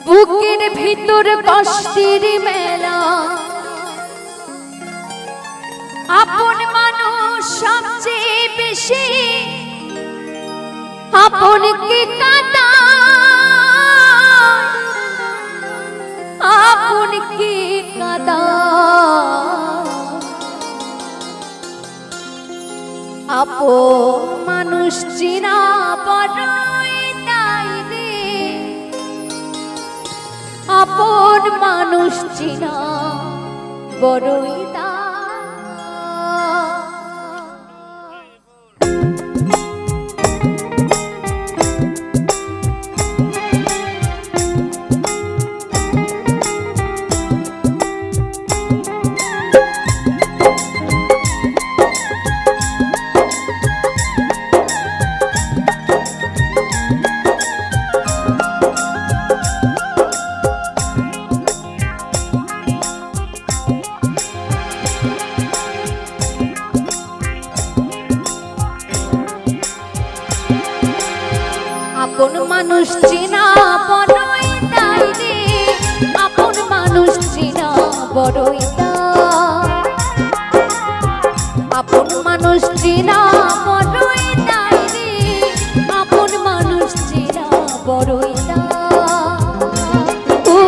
বুকের ভিতর কষ্টের মেলা আপন মানুষ সবচেয়ে বেশি আপনকে কাঁদায় আপনকে কাঁদায় আপন মানুষ চিনা বড়ই নাই রে আপন মানুষ চিনা বড়ই আপন মানুষ চিনা বড়ই নাই রে আপন মানুষ চিনা বড়ই আপন মানুষ চিনা বড়ই নাই রে আপন মানুষ চিনা বড়ই ও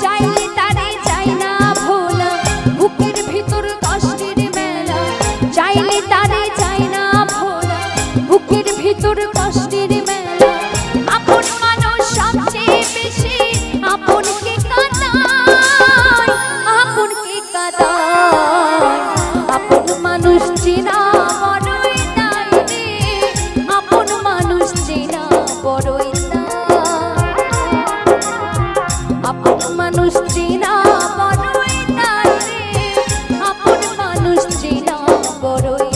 চাইলে তারে চাই না ভোলা বুকের ভিতর কষ্টের মেলা চাইলে তারে চাই না ভোলা বুকের ভিতর কষ্টের মেলা আপন মানুষ সবচেয়ে বেশি আপনকে কাঁদায় আপনকে কাঁদায় আপন মানুষ চিনা বড়ই নাই রে আপন মানুষ চিনা বড়ই আপন মানুষ চিনা বড়ই নাই রে আপন মানুষ চিনা বড়ই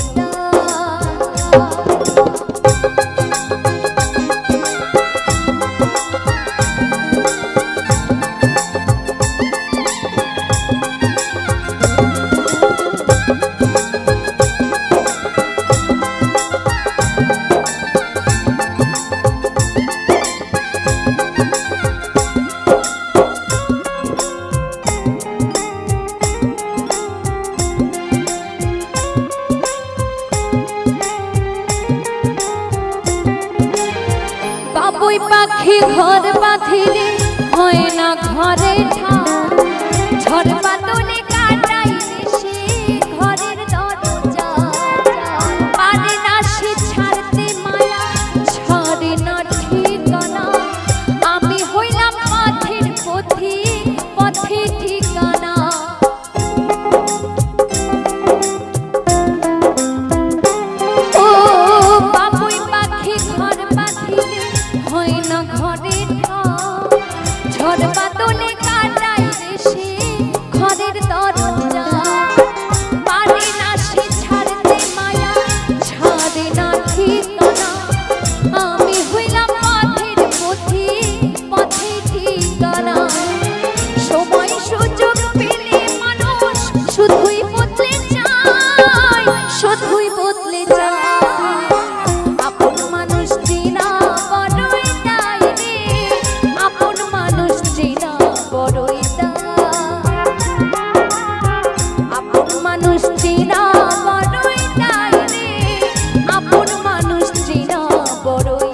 বাবুই পাখি ঘর বাঁধিলে হয় না ঘরে ঠাঁই ঝড় বাদলে কাটাই সে ঘরের দরজা পারে না সে ছাড়তে মায়া ছাড়ে না ঠিকানা আমি হইলাম পথের পথি পথে ঠিকানা ও বাবুই পাখি ঘর বাঁধিলে হয় না ঘরে ঝড় বাদলে কাটাই সে ঘরের দরজা পারে না সে ছাড়তে মায়া ছাড়ে না ঠিকানা আমি হইলাম পথের পথি পথে ঠিকানা সময় সুযোগ পেলে মানুষ শুধুই বদলে যায় শুধুই বদলে যায় আপন মানুষ চিনা বড়ই নাই রে আপন মানুষ চিনা বড়ই আপন মানুষ চিনা বড়ই নাই রে আপন মানুষ চিনা বড়ই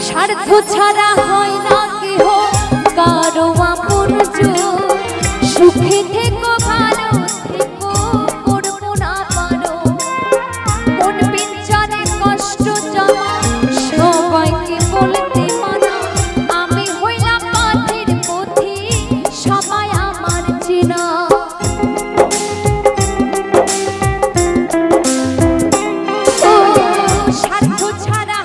স্বার্থ ছাড়া হয় না কেহ কারো আপন সুখে থেকো ভালো থেকো করবো না পারো মন বিঞ্চরে কষ্ট জমা সবাইকে বলতে মানা আমি হইলাম পথের পথি সবাই আমার চেনা ও স্বার্থ ছাড়া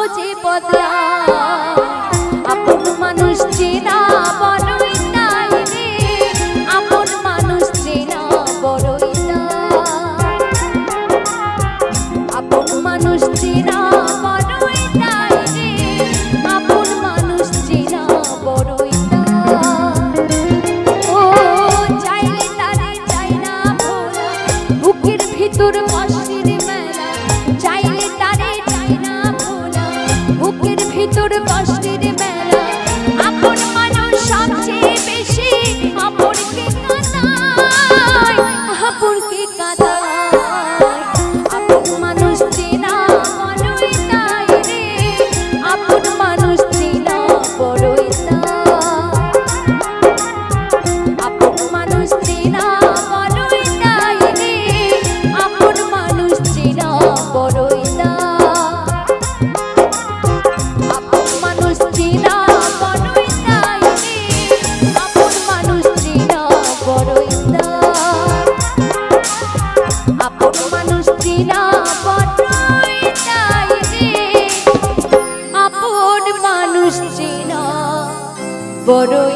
সহজে বদলায় আপন মানুষ চেনা বড়ই দায় রে আপন মানুষ চেনা বড়ই দায় আপন মানুষ চেনা বড়ই দায় রে আপন মানুষ চেনা বড়ই দায় ও চাইলে তারে চাই না ভোলা বুকের ভিতর কষ্টের মেলা চাইলে তারে চাই না ভোলা বুকের ভিতর কষ্টের মেলা আপন মানুষ সবচেয়ে বেশি আপনকে কাঁদায় আপনকে কাঁদায় আপন মানুষ চেনা বড়ই দায় রে আপন মানুষ চেনা বড়ই দায় আপন মানুষ চেনা বড়ই দায় রে আপন মানুষ চেনা বড়ই দায় আপন মানুষ চেনা বড়ই দায় রে আপন মানুষ চেনা বড়ই দায় আপন মানুষ চেনা বড়ই দায় রে আপন মানুষ চেনা বড়ই